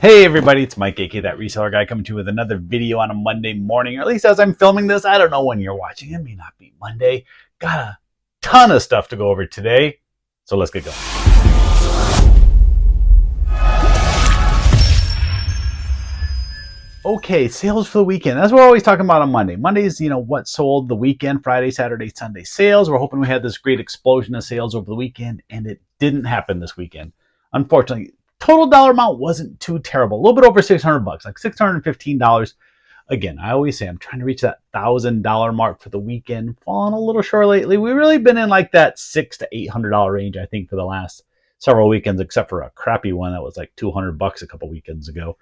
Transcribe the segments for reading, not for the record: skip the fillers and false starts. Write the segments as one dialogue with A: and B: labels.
A: Hey everybody, it's Mike, aka That Reseller Guy, coming to you with another video on a Monday morning, or at least as I'm filming this. I don't know when you're watching. It may not be Monday. Got a ton of stuff to go over today, so let's get going. Okay, sales for the weekend. That's what we're always talking about on Monday. Monday's, what sold the weekend, Friday, Saturday, Sunday sales. We're hoping we had this great explosion of sales over the weekend, and it didn't happen this weekend. Unfortunately, total dollar amount wasn't too terrible. A little bit over $600, like $615. Again, I always say I'm trying to reach that $1,000 mark for the weekend. Falling a little short lately. We've really been in like that $600 to $800 range, I think, for the last several weekends, except for a crappy one that was like $200 a couple weekends ago.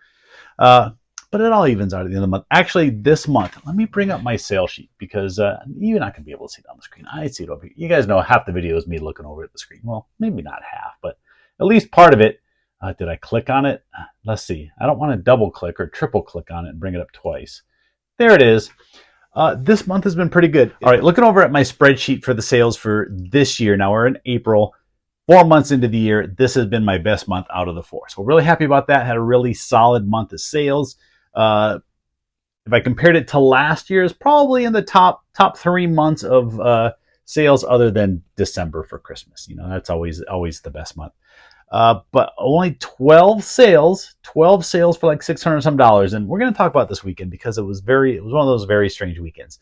A: But it all evens out at the end of the month. Actually, this month, let me bring up my sales sheet because you're not going to be able to see it on the screen. I see it over here. You guys know half the video is me looking over at the screen. Well, maybe not half, but at least part of it. Did I click on it? Let's see. I don't want to double click or triple click on it and bring it up twice. There it is. This month has been pretty good. All right, looking over at my spreadsheet for the sales for this year. Now we're in April. 4 months into the year, this has been my best month out of the four. So we're really happy about that. Had a really solid month of sales. If I compared it to last year's, probably in the top 3 months of sales, other than December for Christmas. That's always the best month. But only 12 sales for like $600 some. And we're going to talk about this weekend because it was one of those very strange weekends.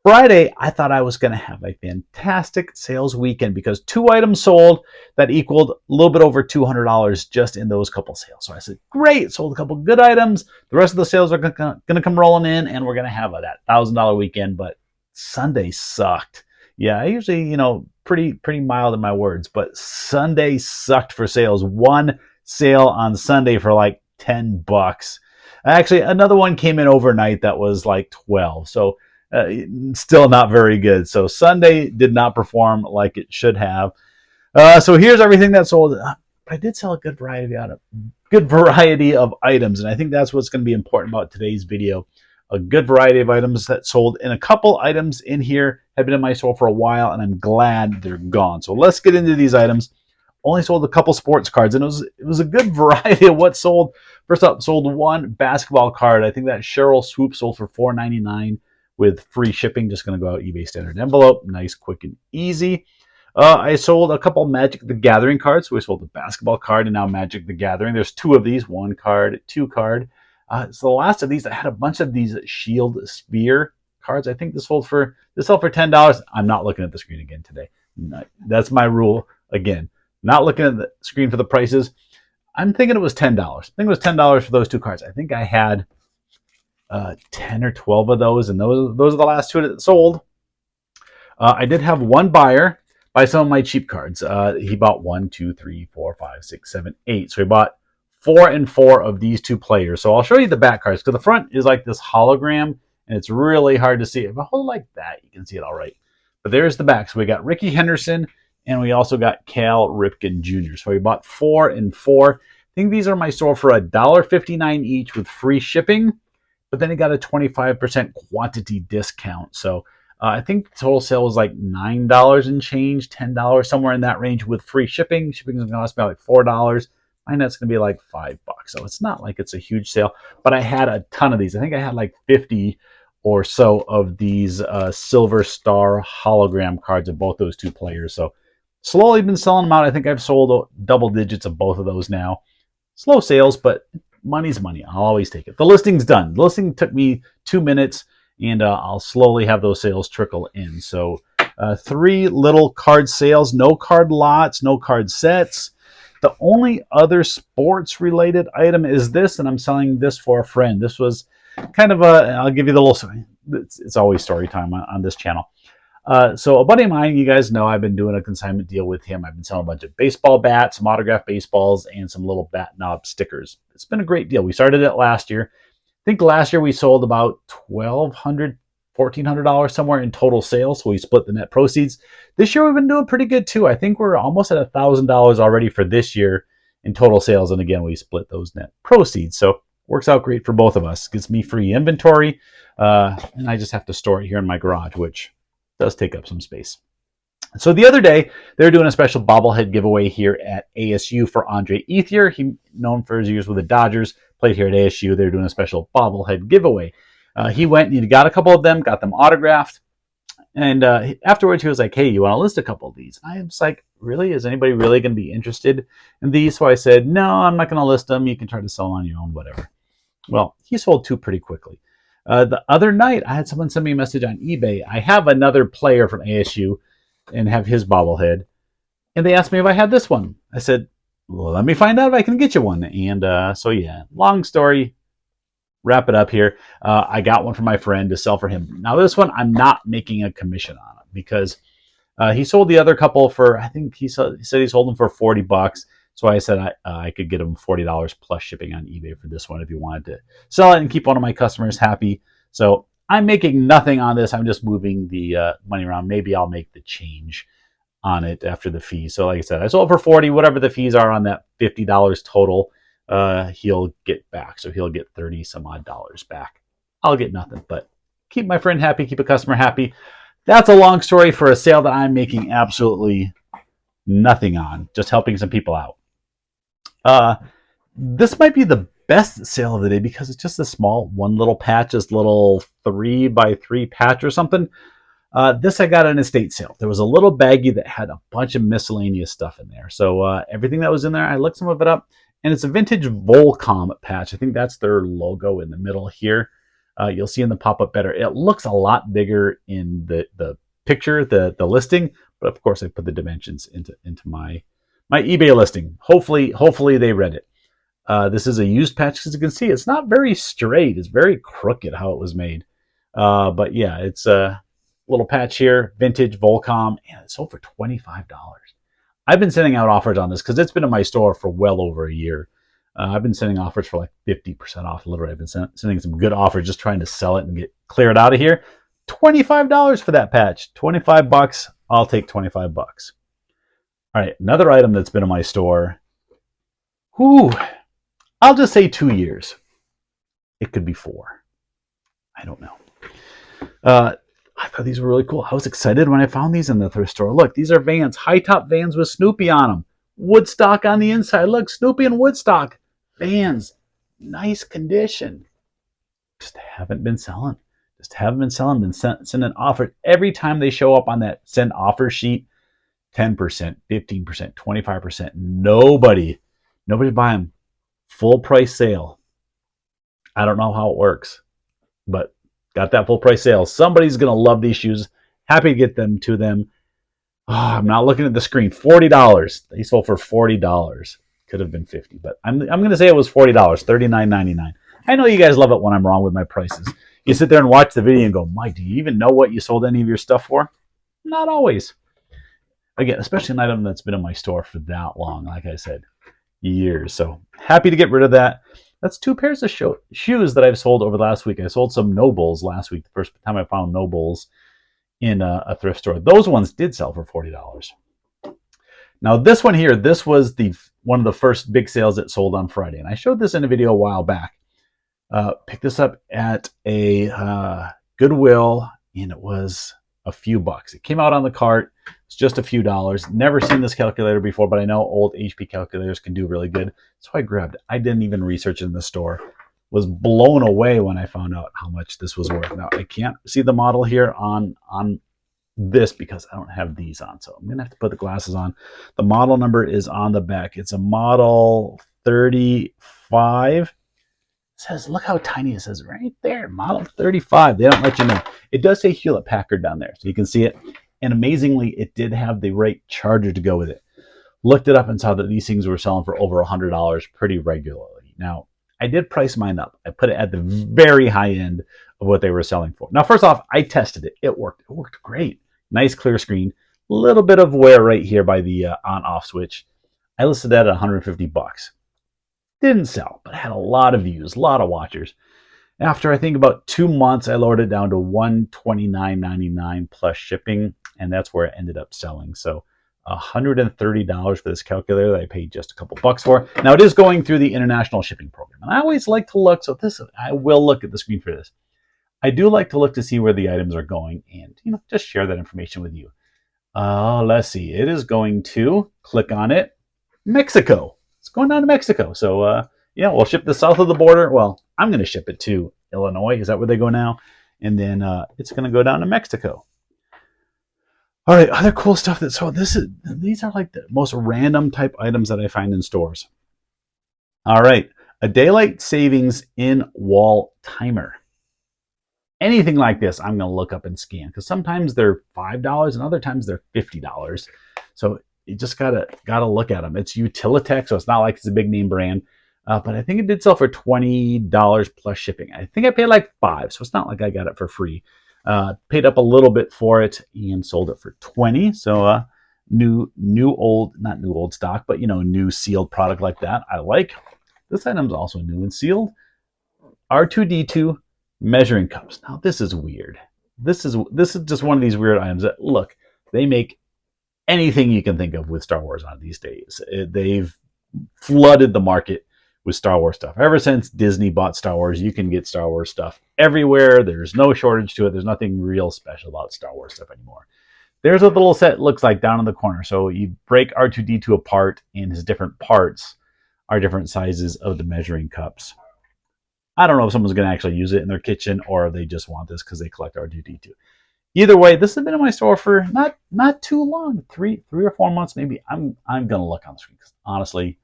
A: Friday, I thought I was going to have a fantastic sales weekend because 2 items sold that equaled a little bit over $200 just in those couple sales. So I said, great, sold a couple good items. The rest of the sales are going to come rolling in, and we're going to have that $1,000 weekend. But Sunday sucked. Yeah, I usually, pretty mild in my words, but Sunday sucked for sales. One sale on Sunday for like $10. Actually, another one came in overnight that was like 12. So still not very good. So Sunday did not perform like it should have. So here's everything that sold. I did sell a good variety of items, and I think that's what's going to be important about today's video. A good variety of items that sold, and a couple items in here have been in my store for a while, and I'm glad they're gone. So let's get into these items. Only sold a couple sports cards, and it was a good variety of what sold. First up, sold one basketball card. I think that Cheryl Swoop sold for $4.99 with free shipping. Just going to go out eBay standard envelope. Nice, quick, and easy. I sold a couple Magic the Gathering cards. So we sold the basketball card and now Magic the Gathering. There's 2 of these, 1 card, 2 card. So the last of these, I had a bunch of these Shield Sphere cards. I think this sold for $10. I'm not looking at the screen again today. That's my rule. Again, not looking at the screen for the prices. I'm thinking it was $10. I think it was $10 for those 2 cards. I think I had 10 or 12 of those, and those are the last 2 that sold. I did have one buyer buy some of my cheap cards. He bought 1, 2, 3, 4, 5, 6, 7, 8. So he bought 4 and 4 of these 2 players. So I'll show you the back cards because the front is like this hologram, and it's really hard to see. If I hold it like that, you can see it all right. But there's the back. So we got Ricky Henderson, and we also got Cal Ripken Jr. So he bought 4 and 4. I think these are my store for $1.59 each with free shipping. But then he got a 25% quantity discount. So I think the total sale was like $9 and change, $10, somewhere in that range with free shipping. Shipping is going to cost me like $4. Mine that's going to be like $5. So it's not like it's a huge sale. But I had a ton of these. I think I had like 50 or so of these Silver Star hologram cards of both those 2 players. So slowly been selling them out. I think I've sold double digits of both of those now. Slow sales, but money's money. I'll always take it. The listing's done. The listing took me 2 minutes, and I'll slowly have those sales trickle in. So 3 little card sales, no card lots, no card sets. The only other sports-related item is this, and I'm selling this for a friend. This was kind of I'll give you the little, it's always story time on this channel. So a buddy of mine, you guys know I've been doing a consignment deal with him. I've been selling a bunch of baseball bats, some autographed baseballs, and some little bat knob stickers. It's been a great deal. We started it last year. I think last year we sold about $1,200, $1,400 somewhere in total sales. So we split the net proceeds. This year we've been doing pretty good too. I think we're almost at $1,000 already for this year in total sales. And again, we split those net proceeds. So works out great for both of us. Gives me free inventory. And I just have to store it here in my garage, which does take up some space. So the other day, they're doing a special bobblehead giveaway here at ASU for Andre Ethier. He known for his years with the Dodgers, played here at ASU. They're doing a special bobblehead giveaway. He went and he got a couple of them, got them autographed. And afterwards, he was like, hey, you want to list a couple of these? I was like, really? Is anybody really going to be interested in these? So I said, no, I'm not going to list them. You can try to sell on your own, whatever. Well, he sold two pretty quickly. The other night, I had someone send me a message on eBay. I have another player from ASU and have his bobblehead. And they asked me if I had this one. I said, well, let me find out if I can get you one. And so, yeah, long story. Wrap it up here. I got one for my friend to sell for him. Now, this one, I'm not making a commission on it because he sold the other couple for, I think he said he sold them for $40. So I said I could get him $40 plus shipping on eBay for this one if you wanted to sell it and keep one of my customers happy. So I'm making nothing on this. I'm just moving the money around. Maybe I'll make the change on it after the fee. So like I said, I sold it for $40, whatever the fees are on that $50 total, he'll get back. So he'll get 30 some odd dollars back. I'll get nothing, but keep my friend happy, keep a customer happy. That's a long story for a sale that I'm making absolutely nothing on, just helping some people out. This might be the best sale of the day because it's just a small one little patch, this little 3x3 patch or something. This I got at an estate sale. There was a little baggie that had a bunch of miscellaneous stuff in there. So everything that was in there, I looked some of it up, and it's a vintage Volcom patch. I think that's their logo in the middle here. You'll see in the pop-up better. It looks a lot bigger in the picture, the listing, but of course I put the dimensions into my eBay listing. Hopefully they read it. This is a used patch. As you can see, it's not very straight. It's very crooked how it was made. But yeah, it's a little patch here, vintage Volcom, and it sold for $25. I've been sending out offers on this because it's been in my store for well over a year. I've been sending offers for like 50% off. Literally, I've been sending some good offers, just trying to sell it and clear it out of here. $25 for that patch. $25. I'll take $25. All right, another item that's been in my store. Whew, I'll just say 2 years. It could be 4. I don't know. I thought these were really cool. I was excited when I found these in the thrift store. Look, these are Vans, high-top Vans with Snoopy on them. Woodstock on the inside. Look, Snoopy and Woodstock. Vans, nice condition. Just haven't been selling. Been sending offers. Every time they show up on that send offer sheet, 10%, 15%, 25%. Nobody buy them. Full price sale. I don't know how it works, but got that full price sale. Somebody's going to love these shoes. Happy to get them to them. Oh, I'm not looking at the screen. $40. They sold for $40. Could have been $50, but I'm going to say it was $40. $39.99. I know you guys love it when I'm wrong with my prices. You sit there and watch the video and go, Mike, do you even know what you sold any of your stuff for? Not always. Again, especially an item that's been in my store for that long, like I said, years. So happy to get rid of that. That's 2 pairs of shoes that I've sold over the last week. I sold some Nobles last week, the first time I found Nobles in a thrift store. Those ones did sell for $40. Now this one here, this was one of the first big sales that sold on Friday. And I showed this in a video a while back. Picked this up at a Goodwill, and it was a few bucks. It came out on the cart. It's just a few dollars. Never seen this calculator before, but I know old HP calculators can do really good. So I grabbed it. I didn't even research it in the store. Was blown away when I found out how much this was worth. Now, I can't see the model here on this because I don't have these on. So I'm going to have to put the glasses on. The model number is on the back. It's a model 35. It says, look how tiny it says right there. Model 35. They don't let you know. It does say Hewlett Packard down there, so you can see it. And amazingly, it did have the right charger to go with it. Looked it up and saw that these things were selling for over $100 pretty regularly. Now, I did price mine up. I put it at the very high end of what they were selling for. Now, first off, I tested it. It worked. It worked great. Nice clear screen. A little bit of wear right here by the on-off switch. I listed that at $150. Didn't sell, but had a lot of views, a lot of watchers. After I think about 2 months, I lowered it down to $129.99 plus shipping, and that's where it ended up selling. So $130 for this calculator that I paid just a couple bucks for. Now it is going through the international shipping program, and I always like to look. So I will look at the screen for this. I do like to look to see where the items are going, and just share that information with you. Let's see. It is going to click on it. Mexico. It's going down to Mexico. So, yeah, we'll ship this south of the border. Well, I'm going to ship it to Illinois. Is that where they go now? And then it's going to go down to Mexico. All right, other cool stuff these are like the most random type items that I find in stores. All right, a daylight savings in wall timer. Anything like this, I'm going to look up and scan because sometimes they're $5 and other times they're $50. So you just gotta look at them. It's Utilitech, so it's not like it's a big name brand, but I think it did sell for $20 plus shipping. I think I paid like $5, so it's not like I got it for free. Paid up a little bit for it and sold it for $20. So not new old stock, but new sealed product like that. I like. This item's also new and sealed. R2D2 measuring cups. Now this is weird. This is just one of these weird items that look. They make anything you can think of with Star Wars on these days. They've flooded the market with Star Wars stuff. Ever since Disney bought Star Wars, you can get Star Wars stuff everywhere. There's no shortage to it. There's nothing real special about Star Wars stuff anymore. There's what the little set looks like down in the corner. So you break R2D2 apart, and his different parts are different sizes of the measuring cups. I don't know if someone's going to actually use it in their kitchen or they just want this because they collect R2D2. Either way, this has been in my store for not too long, three or 4 months maybe. I'm gonna look on the screen because honestly,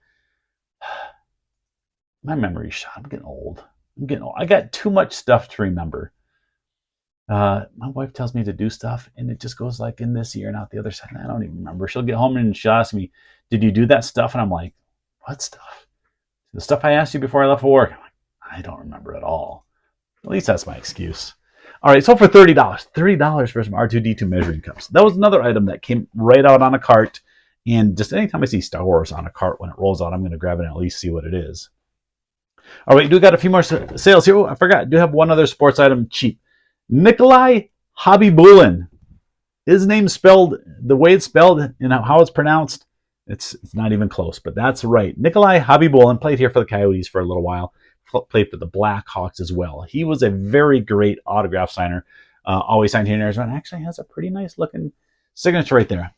A: my memory's shot. I'm getting old. I got too much stuff to remember. My wife tells me to do stuff, and it just goes like in this year and out the other side. And I don't even remember. She'll get home and she'll ask me, "Did you do that stuff?" And I'm like, "What stuff?" The stuff I asked you before I left for work. I'm like, I don't remember at all. At least that's my excuse. All right, so for $30 for some R2D2 measuring cups. That was another item that came right out on a cart. And just anytime I see Star Wars on a cart when it rolls out, I'm going to grab it and at least see what it is. All right, do got a few more sales here. Oh, I forgot. I do have one other sports item cheap. Nikolai Habibulin. His name spelled the way it's spelled and how it's pronounced. It's not even close, but that's right. Nikolai Habibulin played here for the Coyotes for a little while. Played for the Blackhawks as well. He was a very great autograph signer. Always signed here in Arizona. Actually has a pretty nice looking signature right there.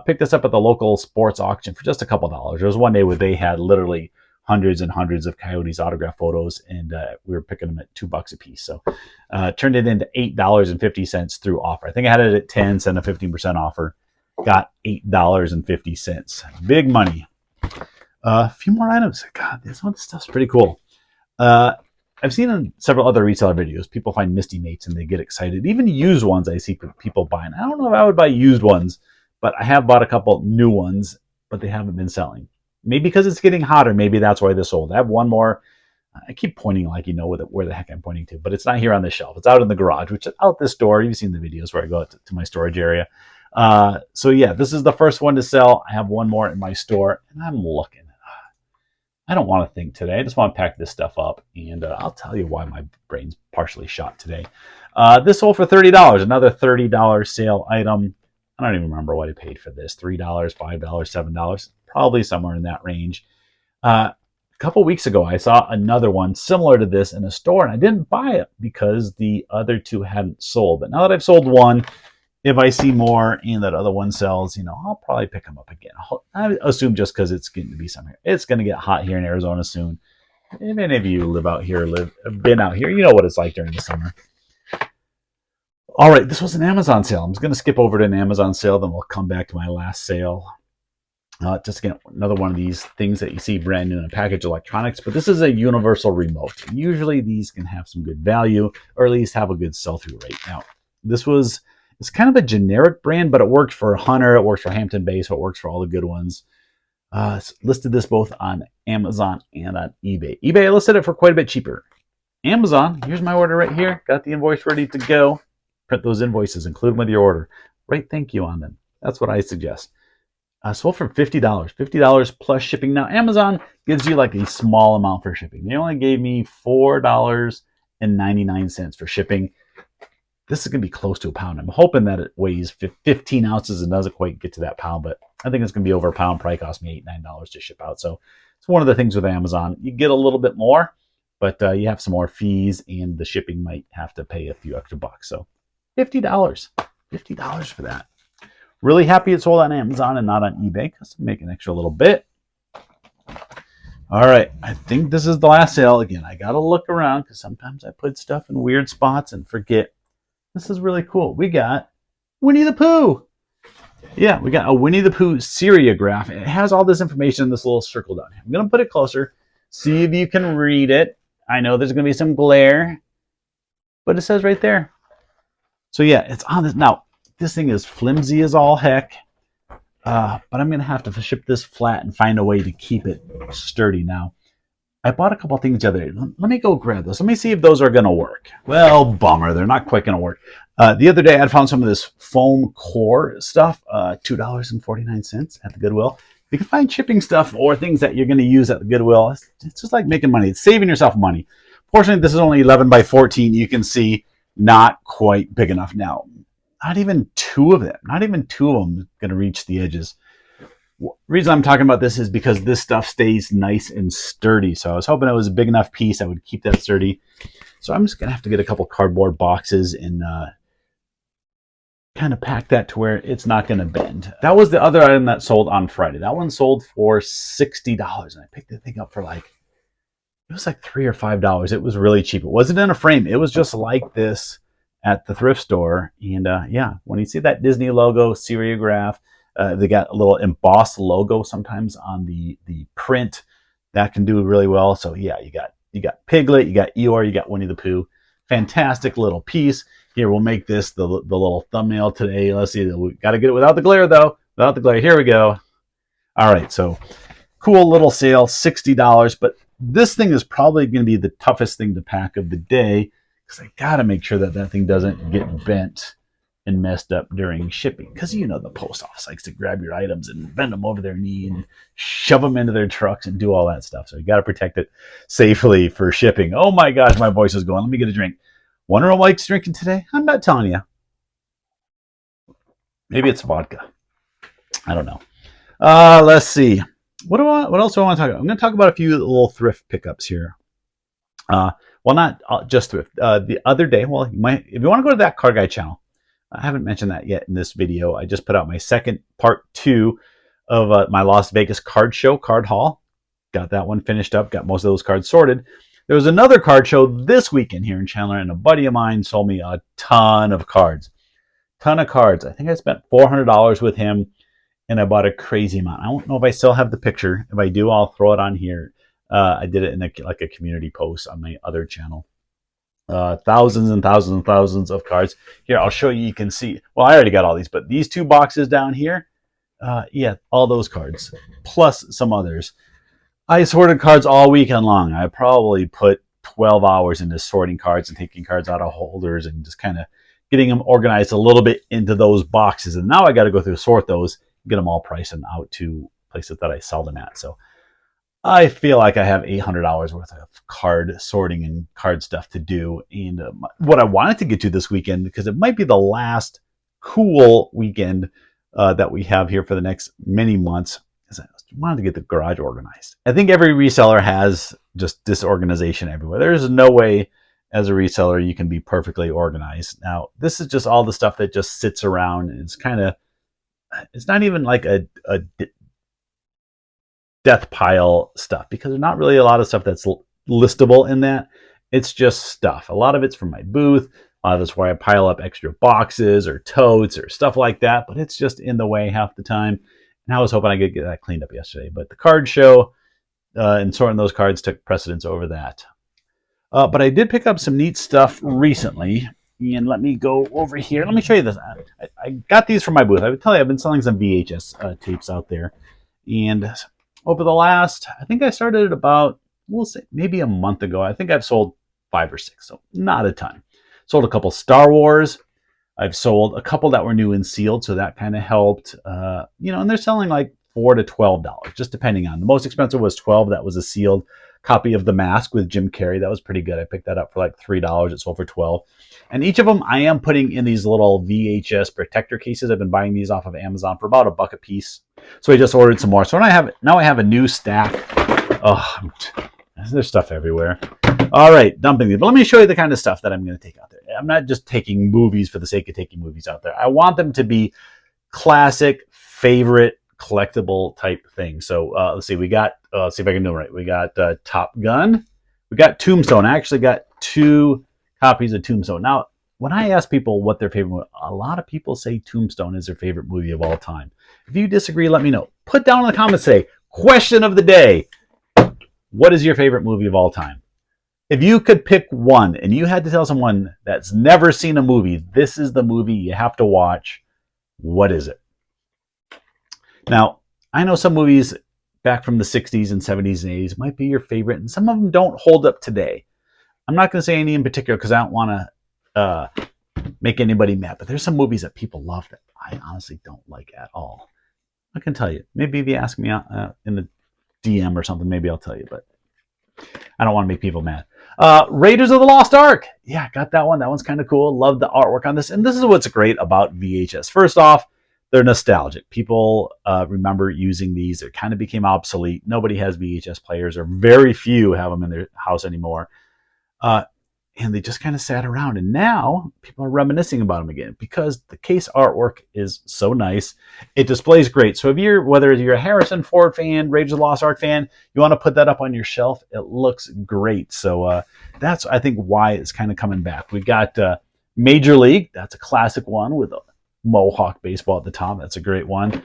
A: Picked this up at the local sports auction for just a couple dollars. There was one day where they had literally hundreds and hundreds of Coyotes autograph photos, and we were picking them at $2 a piece. So turned it into $8.50 through offer. I think I had it at 10, sent a 15% offer. Got $8.50. Big money. A few more items. God, this stuff's pretty cool. I've seen in several other reseller videos, people find Misty Mates and they get excited. Even used ones I see people buying. I don't know if I would buy used ones, but I have bought a couple new ones, but they haven't been selling. Maybe because it's getting hotter. Maybe that's why they're sold. I have one more. I keep pointing like you know where the heck I'm pointing to, but it's not here on the shelf. It's out in the garage, which is out this door. You've seen the videos where I go to my storage area. So yeah, this is the first one to sell. I have one more in my store, and I'm looking. I don't want to think today. I just want to pack this stuff up, and I'll tell you why my brain's partially shot today. This sold for $30, another $30 sale item. I don't even remember what I paid for this. $3, $5, $7, probably somewhere in that range. A couple weeks ago, I saw another one similar to this in a store, and I didn't buy it because the other two hadn't sold. But now that I've sold one, if I see more and that other one sells, I'll probably pick them up again. I assume just because it's going to be somewhere. It's going to get hot here in Arizona soon. If any of you live out here, have been out here, you know what it's like during the summer. All right, this was an Amazon sale. I'm just going to skip over to an Amazon sale, then we'll come back to my last sale. Just again, another one of these things that you see brand new in a package electronics, but this is a universal remote. Usually these can have some good value or at least have a good sell-through rate. Now, it's kind of a generic brand, but it works for Hunter, it works for Hampton Bay, so it works for all the good ones. Listed this both on Amazon and on eBay. eBay, I listed it for quite a bit cheaper. Amazon, here's my order right here. Got the invoice ready to go. Print those invoices, include them with your order. Write thank you on them. That's what I suggest. Sold for $50. $50 plus shipping. Now, Amazon gives you like a small amount for shipping. They only gave me $4.99 for shipping. This is going to be close to a pound. I'm hoping that it weighs 15 ounces and doesn't quite get to that pound, but I think it's going to be over a pound. Probably cost me $8, $9 to ship out. So it's one of the things with Amazon. You get a little bit more, but you have some more fees, and the shipping might have to pay a few extra bucks. So $50. $50 for that. Really happy it sold on Amazon and not on eBay because I'm making an extra little bit. All right, I think this is the last sale. Again, I got to look around because sometimes I put stuff in weird spots and forget. This is really cool. We got Winnie the Pooh. Yeah, we got a Winnie the Pooh seriograph. It has all this information in this little circle down here. I'm going to put it closer, see if you can read it. I know there's going to be some glare, but it says right there. So yeah, it's on this. Now, this thing is flimsy as all heck, but I'm going to have to ship this flat and find a way to keep it sturdy now. I bought a couple things the other day. Let me go grab those. Let me see if those are going to work. Well, bummer. They're not quite going to work. The other day, I found some of this foam core stuff, $2.49 at the Goodwill. You can find shipping stuff or things that you're going to use at the Goodwill. It's just like making money. It's saving yourself money. Fortunately, this is only 11 by 14. You can see not quite big enough now. Not even two of them going to reach the edges. The reason I'm talking about this is because this stuff stays nice and sturdy. So I was hoping it was a big enough piece that would keep that sturdy. So I'm just going to have to get a couple cardboard boxes and kind of pack that to where it's not going to bend. That was the other item that sold on Friday. That one sold for $60. And I picked the thing up for it was like $3 or $5. It was really cheap. It wasn't in a frame. It was just like this at the thrift store. And yeah, when you see that Disney logo, seriograph, they got a little embossed logo sometimes on the print. That can do really well. So yeah, you got Piglet, you got Eeyore, you got Winnie the Pooh. Fantastic little piece. Here, we'll make this the little thumbnail today. Let's see. We got to get it without the glare, though. Without the glare. Here we go. All right, so cool little sale, $60. But this thing is probably going to be the toughest thing to pack of the day because I got to make sure that thing doesn't get bent and messed up during shipping. Because you know the post office likes to grab your items and bend them over their knee and shove them into their trucks and do all that stuff. So you got to protect it safely for shipping. Oh my gosh, my voice is going. Let me get a drink. Wonder what Mike's drinking today? I'm not telling you. Maybe it's vodka. I don't know. Let's see. What else do I want to talk about? I'm going to talk about a few little thrift pickups here. Well, not just thrift. The other day, well, if you want to go to that Card Guy channel, I haven't mentioned that yet in this video. I just put out my second part 2 of my Las Vegas card show, card haul. Got that one finished up. Got most of those cards sorted. There was another card show this weekend here in Chandler, and a buddy of mine sold me a ton of cards. Ton of cards. I think I spent $400 with him, and I bought a crazy amount. I don't know if I still have the picture. If I do, I'll throw it on here. I did it in a community post on my other channel. Thousands and thousands and thousands of cards. Here, I'll show you. You can see. Well, I already got all these, but these 2 boxes down here, yeah, all those cards, plus some others. I sorted cards all weekend long. I probably put 12 hours into sorting cards and taking cards out of holders and just kind of getting them organized a little bit into those boxes. And now I got to go through sort those, get them all priced and out to places that I sell them at. So I feel like I have $800 worth of card sorting and card stuff to do. And what I wanted to get to this weekend, because it might be the last cool weekend that we have here for the next many months, is I wanted to get the garage organized. I think every reseller has just disorganization everywhere. There's no way as a reseller you can be perfectly organized. Now, this is just all the stuff that just sits around, and it's not even like a death pile stuff, because there's not really a lot of stuff that's listable in that. It's just stuff. A lot of it's from my booth. A lot of it's where I pile up extra boxes or totes or stuff like that, but it's just in the way half the time. And I was hoping I could get that cleaned up yesterday, but the card show and sorting those cards took precedence over that. But I did pick up some neat stuff recently, and let me go over here. Let me show you this. I got these from my booth. I would tell you I've been selling some VHS tapes out there, and over the last, I think I started about, we'll say maybe a month ago. I think I've sold 5 or 6, so not a ton. Sold a couple Star Wars. I've sold a couple that were new and sealed, so that kind of helped. And they're selling like $4 to $12, just depending on. The most expensive was $12. That was a sealed copy of The Mask with Jim Carrey. That was pretty good. I picked that up for like $3. It sold for $12. And each of them I am putting in these little VHS protector cases. I've been buying these off of Amazon for about $1 a piece. So I just ordered some more. So now I have a new stack. Oh, there's stuff everywhere. All right, dumping these. But let me show you the kind of stuff that I'm going to take out there. I'm not just taking movies for the sake of taking movies out there. I want them to be classic favorite collectible type thing. So let's see, we got, let's see if I can do it right. We got Top Gun. We got Tombstone. I actually got 2 copies of Tombstone. Now, when I ask people what their favorite movie, a lot of people say Tombstone is their favorite movie of all time. If you disagree, let me know. Put down in the comments, say, question of the day. What is your favorite movie of all time? If you could pick one and you had to tell someone that's never seen a movie, this is the movie you have to watch, what is it? Now, I know some movies back from the 60s and 70s and 80s might be your favorite, and some of them don't hold up today. I'm not going to say any in particular because I don't want to make anybody mad, but there's some movies that people love that I honestly don't like at all. I can tell you. Maybe if you ask me in the DM or something, maybe I'll tell you, but I don't want to make people mad. Raiders of the Lost Ark. Yeah, got that one. That one's kind of cool. Love the artwork on this. And this is what's great about VHS. First off, they're nostalgic. People remember using these. They kind of became obsolete. Nobody has VHS players, or very few have them in their house anymore. And they just kind of sat around. And now people are reminiscing about them again because the case artwork is so nice. It displays great. So if you're, whether you're a Harrison Ford fan, Raiders of the Lost Ark fan, you want to put that up on your shelf, it looks great. So that's, I think, why it's kind of coming back. We got Major League. That's a classic one with a Mohawk baseball at the top. That's a great one.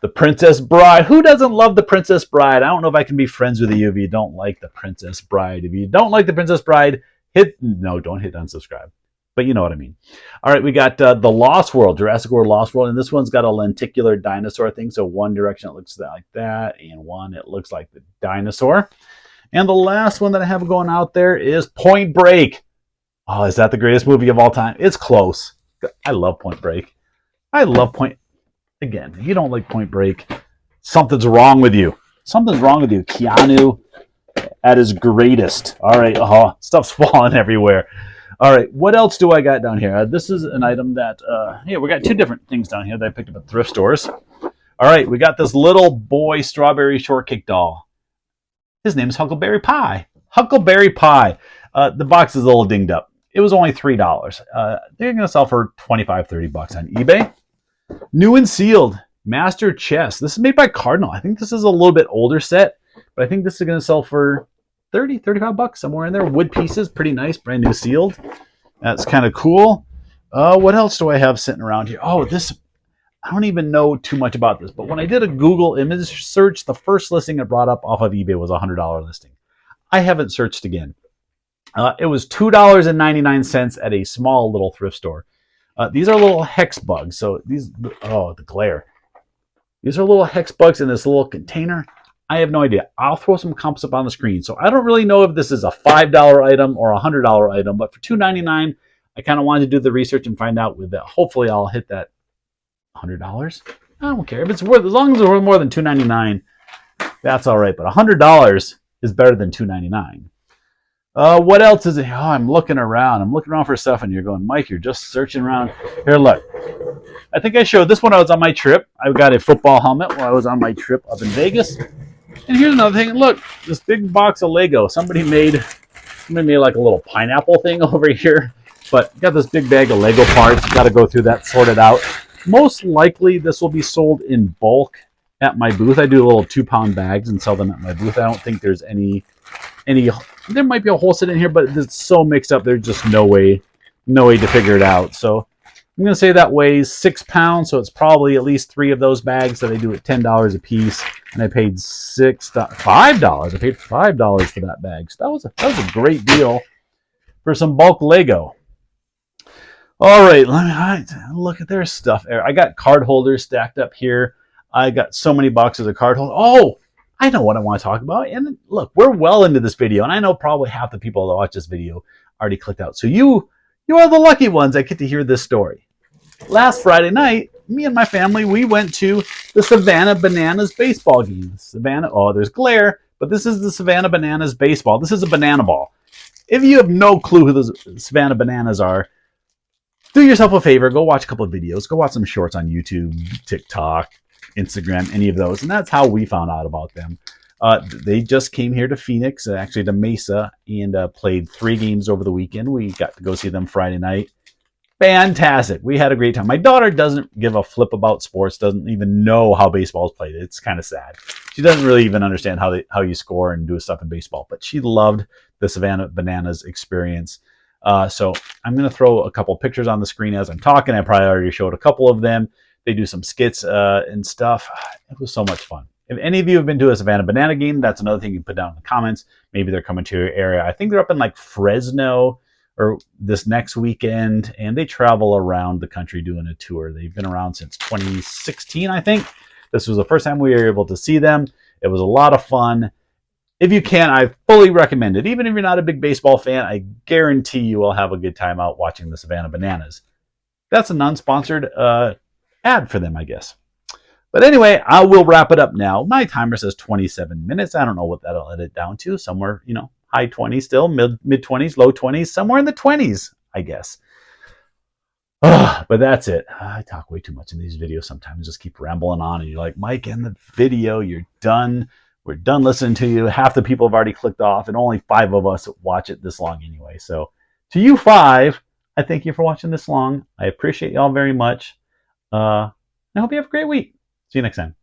A: The Princess Bride. Who doesn't love The Princess Bride? I don't know if I can be friends with you if you don't like The Princess Bride. If you don't like The Princess Bride, don't hit unsubscribe. But you know what I mean. All right, we got The Lost World, Jurassic World Lost World. And this one's got a lenticular dinosaur thing. So one direction it looks like that, and one it looks like the dinosaur. And the last one that I have going out there is Point Break. Oh, is that the greatest movie of all time? It's close. I love Point Break. I love Again, if you don't like Point Break, something's wrong with you. Something's wrong with you. Keanu at his greatest. All right. Stuff's falling everywhere. All right. What else do I got down here? This is an item that, we got 2 different things down here that I picked up at thrift stores. All right. We got this little boy strawberry shortcake doll. His name is Huckleberry Pie. Huckleberry Pie. The box is a little dinged up. It was only $3. They're going to sell for $25-$30 on eBay. New and sealed Master Chess. This is made by Cardinal. I think this is a little bit older set, but I think this is going to sell for $30-$35 somewhere in there. Wood pieces, pretty nice, brand new sealed. That's kind of cool. What else do I have sitting around here? Oh, this, I don't even know too much about this, but when I did a Google image search, the first listing it brought up off of eBay was a $100 listing. I haven't searched again. It was $2.99 at a small little thrift store. These are little hex bugs. So these, the glare. These are little hex bugs in this little container. I have no idea. I'll throw some comps up on the screen. So I don't really know if this is a $5 item or a $100 item, but for $2.99, I kind of wanted to do the research and find out with that. Hopefully I'll hit that $100. I don't care if it's worth, as long as it's worth more than $2.99, that's all right. But $100 is better than $2.99. What else is it? Oh, I'm looking around. I'm looking around for stuff, and you're going, Mike, you're just searching around. Here, look. I think I showed this when I was on my trip. I got a football helmet while I was on my trip up in Vegas. And here's another thing. Look, this big box of Lego. Somebody made like a little pineapple thing over here. But got this big bag of Lego parts. Got to go through that, sort it out. Most likely, this will be sold in bulk at my booth. I do little 2-pound bags and sell them at my booth. I don't think there's any. There might be a whole set in here, but it's so mixed up. There's just no way to figure it out. So I'm going to say that weighs 6 pounds. So it's probably at least 3 of those bags that I do at $10 a piece. And I paid $5. I paid $5 for that bag. So that was a great deal for some bulk Lego. All right, let me look at their stuff. I got card holders stacked up here. I got so many boxes of card holders. Oh, I know what I want to talk about. And look, we're well into this video, and I know probably half the people that watch this video already clicked out. So you are the lucky ones that get to hear this story. Last Friday night, me and my family, we went to the Savannah Bananas baseball game. There's glare, but this is the Savannah Bananas baseball. This is a banana ball. If you have no clue who the Savannah Bananas are, do yourself a favor, go watch a couple of videos. Go watch some shorts on YouTube, TikTok, Instagram, any of those. And that's how we found out about them. They just came here to Phoenix, actually to Mesa, and played 3 games over the weekend. We got to go see them Friday night. Fantastic. We had a great time. My daughter doesn't give a flip about sports, doesn't even know how baseball is played. It's kind of sad. She doesn't really even understand how you score and do stuff in baseball, but she loved the Savannah Bananas experience. So I'm going to throw a couple pictures on the screen as I'm talking. I probably already showed a couple of them. They do some skits and stuff. It was so much fun. If any of you have been to a Savannah Banana game, that's another thing you can put down in the comments. Maybe they're coming to your area. I think they're up in like Fresno or this next weekend, and they travel around the country doing a tour. They've been around since 2016, I think. This was the first time we were able to see them. It was a lot of fun. If you can, I fully recommend it. Even if you're not a big baseball fan, I guarantee you will have a good time out watching the Savannah Bananas. That's a non-sponsored ad for them, I guess. But anyway, I will wrap it up now. My timer says 27 minutes. I don't know what that'll edit down to. Somewhere, high 20s still, mid 20s, low 20s, somewhere in the 20s, I guess. But that's it. I talk way too much in these videos sometimes. Just keep rambling on, and you're like, Mike, end the video. You're done. We're done listening to you. Half the people have already clicked off, and only 5 of us watch it this long anyway. So to you 5, I thank you for watching this long. I appreciate y'all very much. I hope you have a great week. See you next time.